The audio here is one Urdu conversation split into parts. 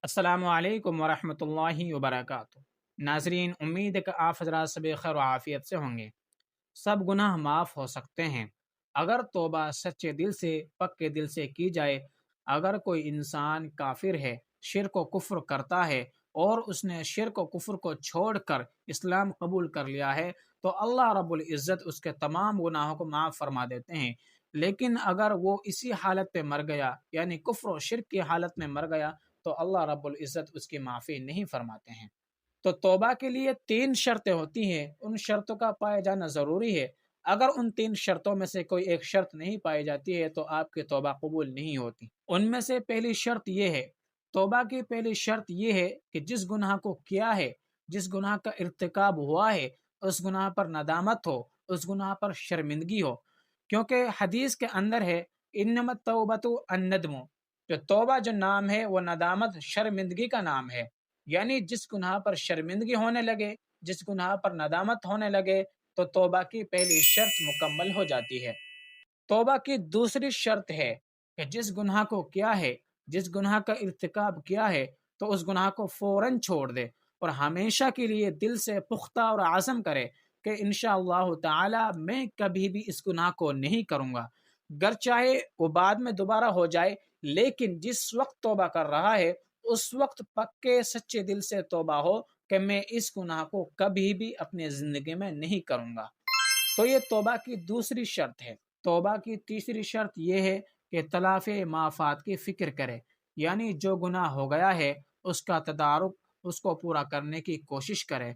السلام علیکم ورحمۃ اللہ وبرکاتہ۔ ناظرین، امید ہے کہ آپ حضرات سب خیر و عافیت سے ہوں گے۔ سب گناہ معاف ہو سکتے ہیں اگر توبہ سچے دل سے، پکے دل سے کی جائے۔ اگر کوئی انسان کافر ہے، شرک و کفر کرتا ہے، اور اس نے شرک و کفر کو چھوڑ کر اسلام قبول کر لیا ہے، تو اللہ رب العزت اس کے تمام گناہوں کو معاف فرما دیتے ہیں۔ لیکن اگر وہ اسی حالت پہ مر گیا، یعنی کفر و شرک کی حالت میں مر گیا، تو اللہ رب العزت اس کی معافی نہیں فرماتے ہیں۔ تو توبہ کے لیے 3 شرطیں ہوتی ہیں، ان شرطوں کا پائے جانا ضروری ہے۔ اگر ان 3 شرطوں میں سے کوئی ایک شرط نہیں پائی جاتی ہے تو آپ کی توبہ قبول نہیں ہوتی۔ ان میں سے پہلی شرط یہ ہے، توبہ کی پہلی شرط یہ ہے کہ جس گناہ کو کیا ہے، جس گناہ کا ارتکاب ہوا ہے، اس گناہ پر ندامت ہو، اس گناہ پر شرمندگی ہو۔ کیونکہ حدیث کے اندر ہے، انما التوبۃ الندم، جو توبہ جو نام ہے وہ ندامت، شرمندگی کا نام ہے۔ یعنی جس گناہ پر شرمندگی ہونے لگے، جس گناہ پر ندامت ہونے لگے، تو توبہ کی پہلی شرط مکمل ہو جاتی ہے۔ توبہ کی دوسری شرط ہے کہ جس گناہ کو کیا ہے، جس گناہ کا ارتکاب کیا ہے، تو اس گناہ کو فوراً چھوڑ دے، اور ہمیشہ کے لیے دل سے پختہ اور عزم کرے کہ انشاءاللہ تعالی میں کبھی بھی اس گناہ کو نہیں کروں گا۔ گر چاہے وہ بعد میں دوبارہ ہو جائے، لیکن جس وقت توبہ کر رہا ہے اس وقت پکے سچے دل سے توبہ ہو کہ میں اس گناہ کو کبھی بھی اپنی زندگی میں نہیں کروں گا۔ تو یہ توبہ کی دوسری شرط ہے۔ توبہ کی تیسری شرط یہ ہے کہ تلافی معافات کی فکر کرے، یعنی جو گناہ ہو گیا ہے اس کا تدارک، اس کو پورا کرنے کی کوشش کرے۔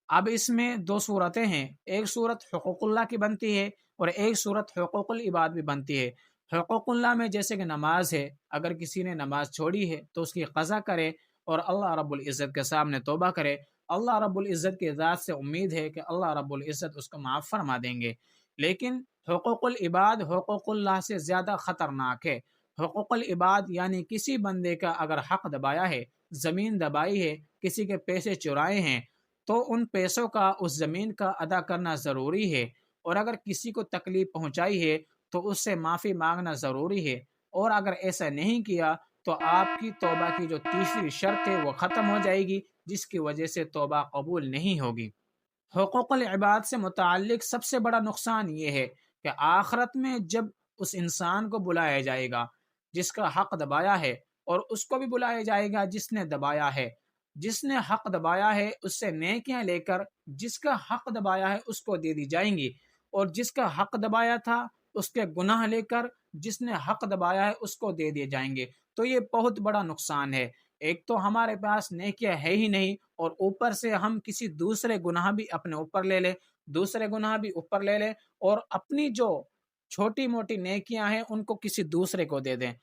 اب اس میں 2 صورتیں ہیں، ایک صورت حقوق اللہ کی بنتی ہے اور ایک صورت حقوق العباد بھی بنتی ہے۔ حقوق اللہ میں جیسے کہ نماز ہے، اگر کسی نے نماز چھوڑی ہے تو اس کی قضا کرے اور اللہ رب العزت کے سامنے توبہ کرے۔ اللہ رب العزت کی ذات سے امید ہے کہ اللہ رب العزت اس کو معاف فرما دیں گے۔ لیکن حقوق العباد حقوق اللہ سے زیادہ خطرناک ہے۔ حقوق العباد یعنی کسی بندے کا اگر حق دبایا ہے، زمین دبائی ہے، کسی کے پیسے چرائے ہیں، تو ان پیسوں کا، اس زمین کا ادا کرنا ضروری ہے۔ اور اگر کسی کو تکلیف پہنچائی ہے تو اس سے معافی مانگنا ضروری ہے، اور اگر ایسا نہیں کیا تو آپ کی توبہ کی جو تیسری شرط ہے وہ ختم ہو جائے گی، جس کی وجہ سے توبہ قبول نہیں ہوگی۔ حقوق العباد سے متعلق سب سے بڑا نقصان یہ ہے کہ آخرت میں جب اس انسان کو بلایا جائے گا جس کا حق دبایا ہے، اور اس کو بھی بلایا جائے گا جس نے دبایا ہے، جس نے حق دبایا ہے اس سے نیکیاں لے کر جس کا حق دبایا ہے اس کو دے دی جائیں گی، اور جس کا حق دبایا تھا اس کے گناہ لے کر جس نے حق دبایا ہے اس کو دے دیے جائیں گے۔ تو یہ بہت بڑا نقصان ہے۔ ایک تو ہمارے پاس نیکیاں ہے ہی نہیں، اور اوپر سے ہم کسی دوسرے گناہ بھی اپنے اوپر لے لیں، دوسرے گناہ بھی اوپر لے لیں، اور اپنی جو چھوٹی موٹی نیکیاں ہیں ان کو کسی دوسرے کو دے دیں۔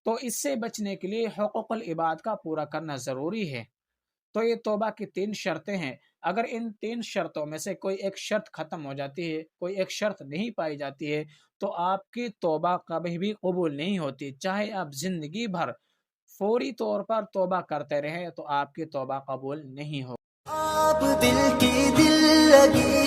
تو اس سے بچنے کے لیے حقوق العباد کا پورا کرنا ضروری ہے۔ تو یہ توبہ کی 3 شرطیں ہیں۔ اگر ان 3 شرطوں میں سے کوئی ایک شرط ختم ہو جاتی ہے، کوئی ایک شرط نہیں پائی جاتی ہے، تو آپ کی توبہ کبھی بھی قبول نہیں ہوتی۔ چاہے آپ زندگی بھر فوری طور پر توبہ کرتے رہیں تو آپ کی توبہ قبول نہیں ہوگی۔ آپ دل کی دل لگی